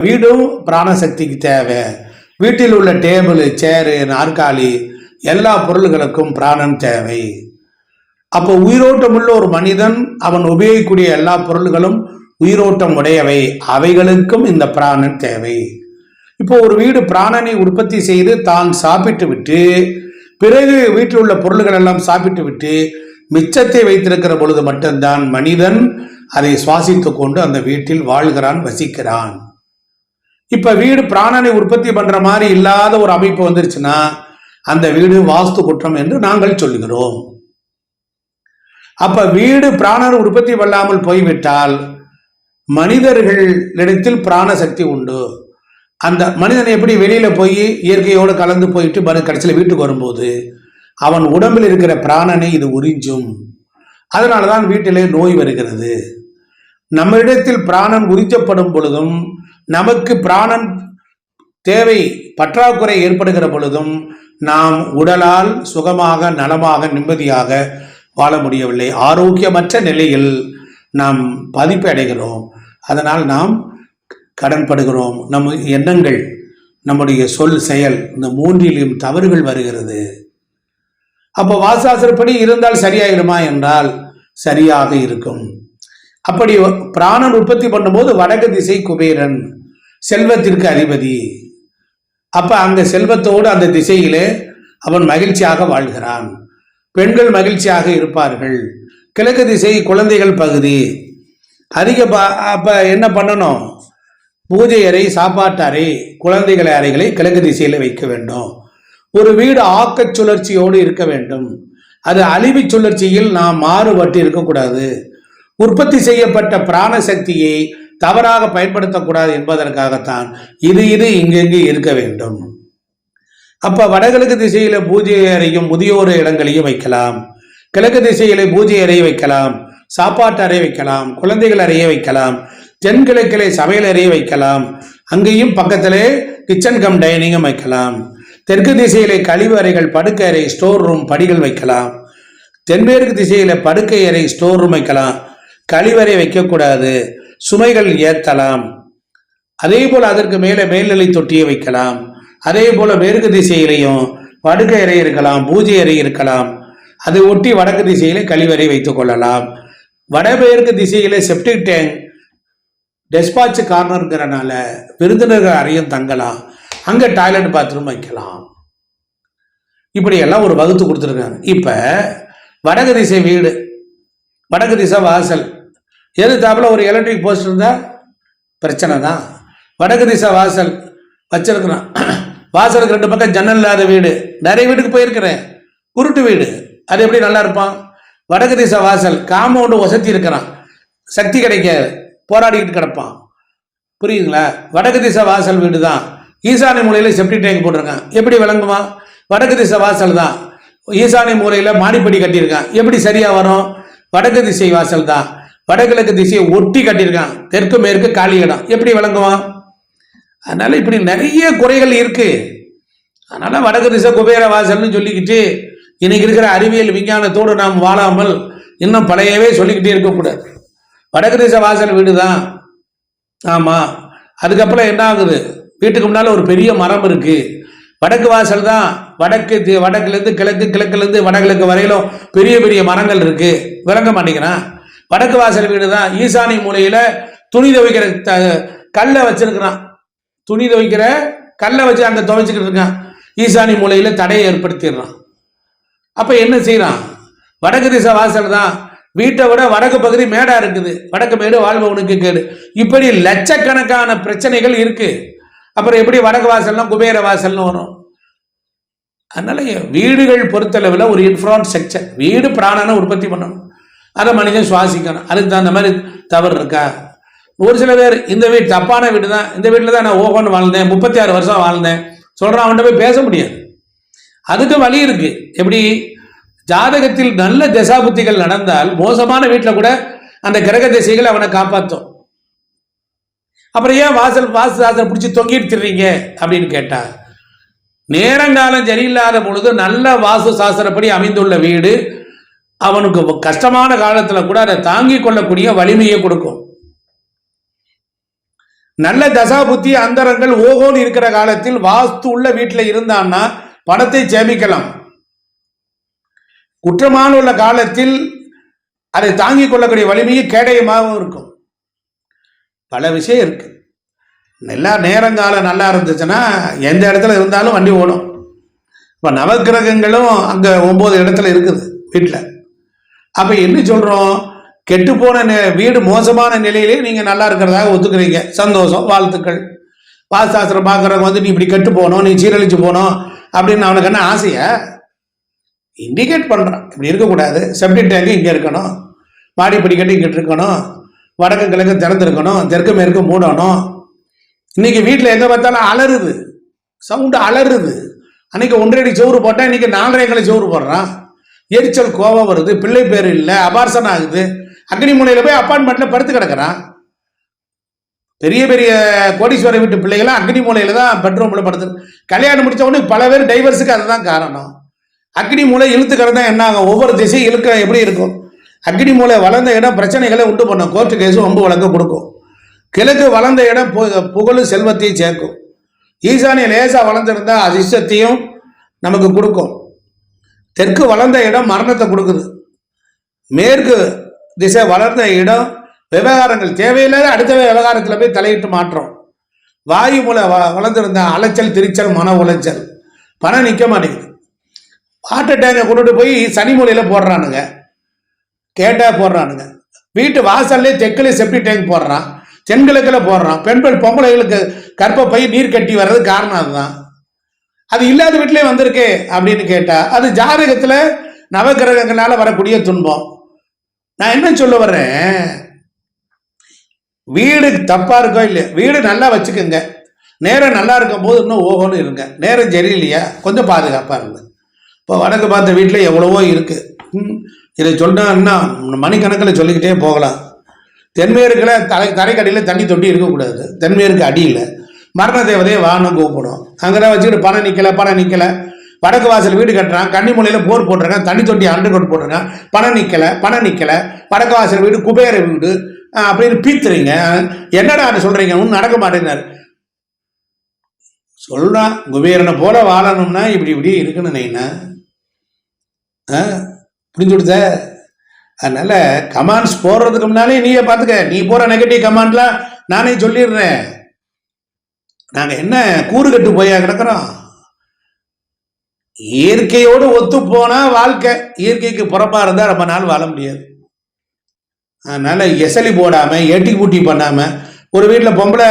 வீடும் பிராணசக்திக்கு தேவை. வீட்டில் உள்ள டேபிள், சேரு, நாற்காலி எல்லா பொருள்களுக்கும் பிராணன் தேவை. அப்போ உயிரோட்டம் உள்ள ஒரு மனிதன் அவன் உபயோகிக்கக்கூடிய எல்லா பொருள்களும் உயிரோட்டம் உடையவை, அவைகளுக்கும் இந்த பிராணன் தேவை. இப்போ ஒரு வீடு பிராணனை உற்பத்தி செய்து தான் சாப்பிட்டு விட்டு பிறகு வீட்டில் உள்ள பொருள்கள் எல்லாம் சாப்பிட்டு விட்டு மிச்சத்தை வைத்திருக்கிற பொழுது மட்டும்தான் மனிதன் அதை சுவாசித்து கொண்டு அந்த வீட்டில் வாழ்கிறான், வசிக்கிறான். இப்ப வீடு பிராணனை உற்பத்தி பண்ற மாதிரி இல்லாத ஒரு அமைப்பு வந்துருச்சுன்னா அந்த வீடு வாஸ்து குற்றம் என்று நாங்கள் சொல்லுகிறோம். அப்ப வீடு பிராணனை உற்பத்தி பண்ணாமல் போய்விட்டால் மனிதர்களிடத்தில் பிராண சக்தி உண்டு. அந்த மனிதன் எப்படி வெளியில போய் இயற்கையோடு கலந்து போயிட்டு கடைசியில் வீட்டுக்கு வரும்போது அவன் உடம்பில் இருக்கிற பிராணனை இது உறிஞ்சும். அதனாலதான் வீட்டிலே நோய் வருகிறது. நம்ம இடத்தில் பிராணன் உறிஞ்சப்படும் பொழுதும் நமக்கு பிராணன் தேவை பற்றாக்குறை ஏற்படுகிற பொழுதும் நாம் உடலால் சுகமாக நலமாக நிம்மதியாக வாழ முடியவில்லை. ஆரோக்கியமற்ற நிலையில் நாம் பாதிப்பு அடைகிறோம். அதனால் நாம் கடன்படுகிறோம். நம்ம எண்ணங்கள், நம்முடைய சொல், செயல், இந்த மூன்றிலும் தவறுகள் வருகிறது. அப்போ வாசாசிரப்படி இருந்தால் சரியாயிருமா என்றால் சரியாக இருக்கும். அப்படி பிராணன் உற்பத்தி பண்ணும்போது வடக்கு திசை குபேரன், செல்வத்திற்கு அதிபதி. அப்ப அங்க செல்வத்தோடு அந்த திசையிலே அவன் மகிழ்ச்சியாக வாழ்கிறான். பெண்கள் மகிழ்ச்சியாக இருப்பார்கள். கிழக்கு திசை குழந்தைகள் பகுதி அதிக. அப்ப என்ன பண்ணணும்? பூஜை அறை, சாப்பாட்டு அறை, குழந்தைகள் அறைகளை கிழக்கு திசையில வைக்க வேண்டும். ஒரு வீடு ஆக்க சுழற்சியோடு இருக்க வேண்டும். அது அழிவு சுழற்சியில் நாம் மாறுபட்டு இருக்கக்கூடாது. உற்பத்தி செய்யப்பட்ட பிராண சக்தியை தவறாக பயன்படுத்தக்கூடாது என்பதற்காகத்தான் இது இங்கெங்கு இருக்க வேண்டும். அப்ப வடகிழக்கு திசையில பூஜை அறையும் முதியோர் இடங்களையும் வைக்கலாம். கிழக்கு திசையில பூஜை அறையை வைக்கலாம், சாப்பாட்டு அறை வைக்கலாம், குழந்தைகள் அறையை வைக்கலாம், தென்கிழக்கிலே சமையல் அறையை வைக்கலாம். அங்கேயும் பக்கத்திலே கிச்சன் கம் டைனிங்கும் வைக்கலாம். தெற்கு திசையிலே கழிவு அறைகள், படுக்கை அறை, ஸ்டோர் ரூம், படிகள் வைக்கலாம். தென்மேற்கு திசையில படுக்கை அறை, ஸ்டோர் ரூம் வைக்கலாம். கழிவறை வைக்கக்கூடாது, சுமைகள் ஏற்றலாம். அதே போல அதற்கு மேலே மேல்நிலை தொட்டியை வைக்கலாம். அதே போல மேற்கு திசையிலையும் படுக்கை அறை இருக்கலாம், பூஜை அறை இருக்கலாம். அதை ஒட்டி வடக்கு திசையிலே கழிவறை வைத்துக் கொள்ளலாம். வடமேற்கு திசையிலே செப்டிக் டேங்க், டெஸ்பாச் கார்னருங்கிறனால விருந்தினர்கள் அறையும் தங்கலாம். அங்க டாய்லெட் பாத்ரூம் வைக்கலாம். இப்படி எல்லாம் ஒரு வகுத்து கொடுத்துருக்காங்க. இப்ப வடக்கு திசை வீடு, வடக்கு திசை வாசல், எதிர்த்தாப்புல ஒரு எலக்ட்ரிக் போஸ்ட் இருந்தா பிரச்சனை தான். வடக்கு திசை வாசல் வச்சிருக்கிறான். வாசலுக்கு 2 பக்கம் ஜன்னல் இல்லாத வீடு, நிறைய வீட்டுக்கு போயிருக்கிறேன். குருட்டு வீடு, அது எப்படி நல்லா இருப்பான்? வடக்கு திசை வாசல் காம்பவுண்டு வசதி இருக்கிறான், சக்தி கிடைக்காது, போராடிக்கிட்டு கிடப்பான். புரியுதுங்களா? வடக்கு திசை வாசல் வீடு தான். ஈசானி மூலையில செப்டிக் டேங்க் போட்டிருக்கான், எப்படி விளங்குமா? வடக்கு திசை வாசல் தான். ஈசானி மூலையில மாடிப்படி கட்டியிருக்கான், எப்படி சரியா வரும்? வடக்கு திசை வாசல் தான். வடகிழக்கு திசையை ஒட்டி கட்டியிருக்கான், தெற்கு மேற்கு காலி இடம், எப்படி விளங்குவான்? அதனால இப்படி நிறைய குறைகள் இருக்கு. அதனால வடக்கு திசை குபேர வாசல்னு சொல்லிக்கிட்டு இன்னைக்கு இருக்கிற அறிவியல் விஞ்ஞானத்தோடு நாம் வாழாமல் இன்னும் பழையவே சொல்லிக்கிட்டே இருக்கக்கூடாது. வடக்கு திசை வாசல் வீடு தான். ஆமா, அதுக்கப்புறம் என்ன ஆகுது? வீட்டுக்கு முன்னால ஒரு பெரிய மரம் இருக்கு. வடக்கு வாசல் தான். வடக்குலேருந்து கிழக்கு, கிழக்குலேருந்து வடகிழக்கு வரையிலும் பெரிய பெரிய மரங்கள் இருக்கு, விளங்க மாட்டேங்கிறான். வடக்கு வாசல் வீடு தான். ஈசானி மூலையில துணி துவைக்கிற கல்லை வச்சிருக்கிறான், துணி துவைக்கிற கல்லை வச்சு அங்க துவைச்சுக்கிட்டு இருக்கான். ஈசானி மூலையில தடையை ஏற்படுத்திடுறான். அப்ப என்ன செய்யறான்? வடக்கு திசை வாசல் தான். வீட்டை விட வடக்கு பகுதி மேடா இருக்குது, வடக்கு மேடு வாழ்பவனுக்கு கேடு. இப்படி லட்சக்கணக்கான பிரச்சனைகள் இருக்கு. அப்புறம் எப்படி வடக்கு வாசல்னா குபேர வாசல்னு வரும்? அதனால வீடுகள் பொறுத்தளவில் ஒரு இன்ஃப்ரான் ஸ்ட்ரக்சர். வீடு பிராணனை உற்பத்தி பண்ணணும், அதை மனிதன் சுவாசிக்கணும். அதுக்கு தகுந்த மாதிரி தவறு இருக்கா? ஒரு சில பேர் இந்த வீடு தப்பான வீடு தான், இந்த வீட்டில் தான் நான் ஓகோன்னு வாழ்ந்தேன், 36 வருஷம் வாழ்ந்தேன் சொல்றான். அவன்கிட்ட போய் பேச முடியாது. அதுக்கு வழி இருக்கு. எப்படி? ஜாதகத்தில் நல்ல தசாபுத்திகள் நடந்தால் மோசமான வீட்டில் கூட அந்த கிரக திசைகள் அவனை காப்பாற்றும். அப்புறம் ஏன் வாசல் பிடிச்சி தொங்கிட்டு திடுறீங்க அப்படின்னு கேட்டா, நேரங்காலம் சரியில்லாத பொழுது நல்ல வாசு சாஸ்திரப்படி அமைந்துள்ள வீடு அவனுக்கு கஷ்டமான காலத்துல கூட அதை தாங்கிக் கொள்ளக்கூடிய வலிமையை கொடுக்கும். நல்ல தசா புத்தி அந்தரங்கள் ஓகோன்னு இருக்கிற காலத்தில் வாஸ்து உள்ள வீட்டில் இருந்தான்னா பணத்தை சேமிக்கலாம். குற்றமான உள்ள காலத்தில் அதை தாங்கிக் கொள்ளக்கூடிய வலிமையை கேடயமாகவும் இருக்கும். பல விஷயம் இருக்கு. நல்லா நேரங்காலம் நல்லா இருந்துச்சுன்னா எந்த இடத்துல இருந்தாலும் வண்டி ஓடும். இப்போ நவக்கிரகங்களும் அங்கே 9 இடத்துல இருக்குது வீட்டில். அப்போ என்ன சொல்கிறோம், கெட்டுப்போன வீடு மோசமான நிலையிலே நீங்கள் நல்லா இருக்கிறதாக ஒத்துக்கிறீங்க, சந்தோஷம், வாழ்த்துக்கள். வாஸ்தாஸ்திரம் பார்க்குறவங்க வந்து நீ இப்படி கெட்டு போகணும், நீ சீரழிச்சு போகணும் அப்படின்னு அவனுக்கு என்ன ஆசையா இண்டிகேட் பண்ணுறான். இப்படி இருக்கக்கூடாது, செப்டிக் டேங்கு இங்கே இருக்கணும், மாடி படிக்கட்டு இங்கிட்டு இருக்கணும், வடக்கு கிழக்கு திறந்துருக்கணும், தெற்கு மேற்கு மூடணும். இன்னைக்கு வீட்டில் எங்கே பார்த்தாலும் அலறுது, சவுண்டு அலறுது. அன்னைக்கு 1.5 அடி சவுறு போட்டால் இன்னைக்கு 4.5 அடி சவுறு போடுறான். எரிச்சல், கோபம் வருது, பிள்ளை பேர் இல்லை, அபார்சன் ஆகுது. அக்னி மூலையில் போய் அப்பார்ட்மெண்ட்டில் படுத்து கிடக்கிறான். பெரிய பெரிய கோடீஸ்வர வீட்டு பிள்ளைகளாம் அக்னி மூலையில் தான் பெட்ரூமில் படுத்து. கல்யாணம் முடித்த உடனே பல பேர் டைவர்ஸுக்கு அதுதான் காரணம். அக்னி மூலை இழுத்துக்கிறது தான் என்ன ஆகும், ஒவ்வொரு திசையும் இழுக்க எப்படி இருக்கும். அக்னி மூலை வளர்ந்த இடம் பிரச்சனைகளை உண்டு பண்ணும், கோர்ட்டு கேஸும் வம்பு வழக்கு கொடுக்கும். கிழக்கு வளர்ந்த இடம் புகழும் செல்வத்தையும் சேர்க்கும். ஈசானிய லேசா வளர்ந்துருந்தா அதிர்ஷ்டத்தையும் நமக்கு கொடுக்கும். தெற்கு வளர்ந்த இடம் மரணத்தை கொடுக்குது. மேற்கு திசை வளர்ந்த இடம் விவகாரங்கள் தேவையில்லாத அடுத்த விவகாரத்தில் போய் தலையிட்டு மாற்றோம். வாயு மூலை வளர்ந்துருந்தா அலைச்சல், திரிச்சல், மன உளைச்சல், பணம் நிற்க மாட்டேங்குது. வாட்டர் டேங்கை கொண்டுட்டு போய் சனி மூலையில் போடுறானுங்க, கேட்டா போடுறானுங்க. வீட்டு வாசல்லே தெற்குல செப்டி டேங்க் போடுறான், தென்கிழக்கில் போடுறான். பெண்கள் பொம்பளைகளுக்கு கற்பப்பை நீர் கட்டி வர்றது காரணம் அதுதான். அது இல்லாத வீட்டிலே வந்திருக்கு அப்படின்னு கேட்டா அது ஜாதகத்தில் நவகிரகங்களால வரக்கூடிய துன்பம். நான் என்ன சொல்ல வர்றேன், வீடு தப்பா இருக்கோ இல்லையா, வீடு நல்லா வச்சுக்கோங்க. நேரம் நல்லா இருக்கும் போது இன்னும் ஓகோன்னு இருங்க. நேரம் சரியில்லையா கொஞ்சம் பாதுகாப்பாக இருங்க. இப்போ வடக்கு பார்த்த வீட்டில் எவ்வளவோ இருக்கு. இதை சொன்னா மணிக்கணக்கில் சொல்லிக்கிட்டே போகலாம். தென்மேற்குல தரைக்கடியில் தண்ணி தொட்டி இருக்கக்கூடாது. தென்மேற்கு அடியில் மரண தேவதையை வானம் கூப்பிடும். அங்கெல்லாம் வச்சுக்கிட்டு பணம் நிற்கலை. வடக்கு வாசல் வீடு கட்டுறான், கன்னி மூலையில் போர் போட்டிருக்கான், தண்ணி தொட்டி அண்டர் கோட் போட்டிருக்கான், பணம் நிற்கலை. வடக்கு வாசல் வீடு குபேர வீடு அப்படின்னு பீத்துறீங்க. என்னடா சொல்றீங்க, ஒன்றும் நடக்க மாட்டேங்கிறாரு. சொல்றான், குபேரனை போல வாழணும்னா இப்படி இருக்குன்னு நைனா புரிஞ்சு கொடுத்த. அதனால கமாண்ட்ஸ் போடுறதுக்கு முன்னாலே நீயே பார்த்துக்க. நீ போற நெகட்டிவ் கமாண்ட்லாம் நானே சொல்லிடுறேன். நாங்க என்ன கூறு கட்டு போயா கிடக்கிறோம். இயற்கையோடு ஒத்து போனா வாழ்க்கை, இயற்கைக்கு புறப்பா இருந்தா ரொம்ப நாள் வாழ முடியாது. அதனால எசலி போடாம ஏட்டி பூட்டி பண்ணாம ஒரு வீட்டில் பொம்பளை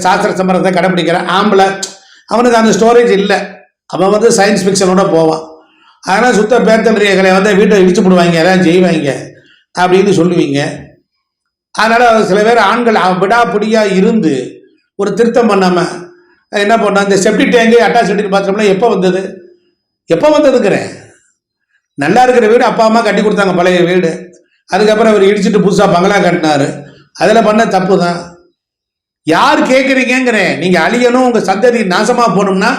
சாஸ்திர சம்பரத்தை கடைப்பிடிக்கிறான், ஆம்பளை அவனுக்கு அந்த ஸ்டோரேஜ் இல்லை, அவன் வந்து சயின்ஸ் ஃபிக்ஷனோட போவான். அதனால் சுத்த பேத்தன்றியர்களை வந்து வீட்டை இடிச்சு போடுவாங்க, எல்லாம் செய்வாங்க அப்படின்னு சொல்லுவீங்க. அதனால் சில பேர் ஆண்கள் விடாப்பிடியாக இருந்து ஒரு திருத்தம் பண்ணாமல் என்ன பண்ணோம், இந்த செப்டிக் டேங்கு அட்டாச் பாத்ரூம்லாம் எப்போ வந்ததுங்கிறேன். நல்லா இருக்கிற வீடு அப்பா அம்மா கட்டி கொடுத்தாங்க, பழைய வீடு. அதுக்கப்புறம் அவர் இடிச்சுட்டு புதுசாக பங்களா கட்டினாரு. அதில் பண்ண தப்பு தான். யார் கேட்குறீங்கிறேன். நீங்கள் அழியணும், உங்கள் சந்ததி நாசமாக போகணும்னா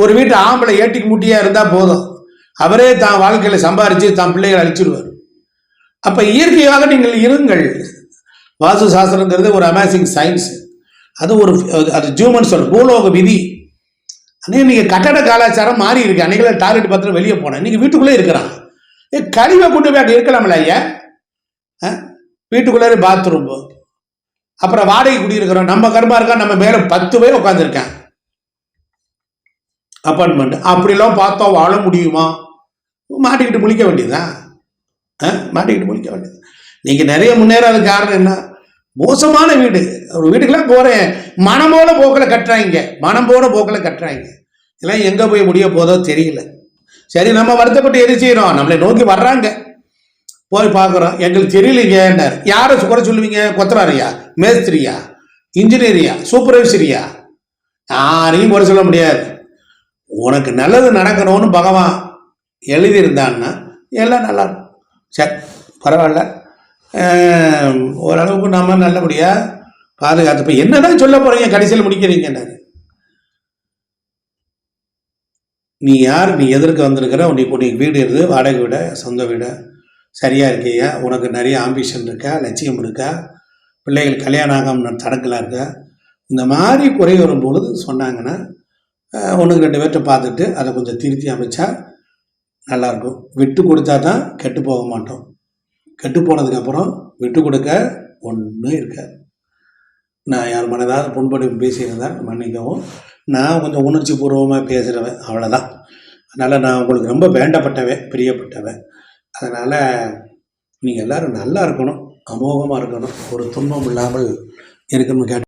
ஒரு வீட்டு ஆம்பளை ஏட்டிக்கு முட்டியாக இருந்தால் போதும். அவரே தான் வாழ்க்கையில் சம்பாரித்து தான் பிள்ளைகளை அழிச்சிடுவார். அப்போ இயற்கையாக நீங்கள் இருங்கள். வாஸ்து சாஸ்திரங்கிறது ஒரு அமேசிங் சயின்ஸ். அது ஜூமன் சொல், பூலோக விதி. அன்னைக்கு நீங்கள் கட்டட கலாச்சாரம் மாறி இருக்கு. அன்னைக்கு டாய்லெட் பார்த்து வெளியே போனேன், இன்னைக்கு வீட்டுக்குள்ளே இருக்கிறான். கழிவை கொண்டு போய் அங்கே இருக்கலாம்ல ஐயா. வீட்டுக்குள்ளே பாத்ரூம், அப்புறம் வாடகை குடியிருக்கிறோம். நம்ம கர்மா இருக்கா, நம்ம மேலே 10 பேர் உட்காந்துருக்கேன் அப்பார்ட்மெண்ட். அப்படிலாம் பார்த்தா வாழ முடியுமா? மாட்டிக்கிட்டு முழிக்க வேண்டியதுதான், மாட்டிக்கிட்டு முழிக்க வேண்டியது. நீங்கள் நிறைய முன்னேறாத காரணம் என்ன, மோசமான வீடு. ஒரு வீட்டுக்கெல்லாம் போகிறேன், மனம் போன போக்கில் கட்டுறாங்க. இதெல்லாம் எங்கே போய் முடிய போதோ தெரியல. சரி, நம்ம வருத்தப்பட்டு எது செய்கிறோம், நம்மளை நோக்கி வர்றாங்க, போய் பார்க்குறோம், எங்களுக்கு தெரியலைங்கன்னாரு. யாரை குறை சொல்லுவீங்க? கொத்தனாரியா, மேஸ்திரியா, இன்ஜினியரியா, சூப்பர்வைசரியா? யாரையும் குறை சொல்ல முடியாது. உனக்கு நல்லது நடக்கணும்னு பகவான் எழுதியிருந்தான்னா எல்லாம் நல்லா இருக்கும். சரி, பரவாயில்ல, ஓரளவுக்கு நம்ம நல்லபடியாக பாதுகாத்து. இப்போ என்னதான் சொல்ல போகிறீங்க, கடைசியில் முடிக்கிறீங்கன்னாரு. நீ யார், நீ எதற்கு வந்திருக்கிற, உனக்கு வீடு இருக்குது, வாடகை வீட, சொந்த வீட, சரியாக இருக்கியா, உனக்கு நிறைய ஆம்பிஷன் இருக்கா, லட்சியம் இருக்கா, பிள்ளைகள் கல்யாணம் ஆகாமல் தடங்களாக இருக்கா, இந்த மாதிரி குறை வரும்பொழுது சொன்னாங்கன்னா ஒன்றுக்கு 2 பேர்கிட்ட பார்த்துட்டு அதை கொஞ்சம் திருத்தி அமைச்சா நல்லாயிருக்கும். விட்டு கொடுத்தா தான் கெட்டு போக மாட்டோம். கெட்டு போனதுக்கப்புறம் விட்டு கொடுக்க ஒன்றும் இருக்காது. நான் யார் மனதாவது புண்படி பேசியிருந்தால் மன்னிக்கவும். நான் கொஞ்சம் உணர்ச்சி பூர்வமாக பேசுகிறவன், அவ்வளோதான். அதனால் நான் உங்களுக்கு ரொம்ப வேண்டப்பட்டவன், பிரியப்பட்டவன். அதனால் நீங்கள் எல்லோரும் நல்லா இருக்கணும், அமோகமாக இருக்கணும், ஒரு துன்பம் இல்லாமல் இருக்கணும்னு கேட்டு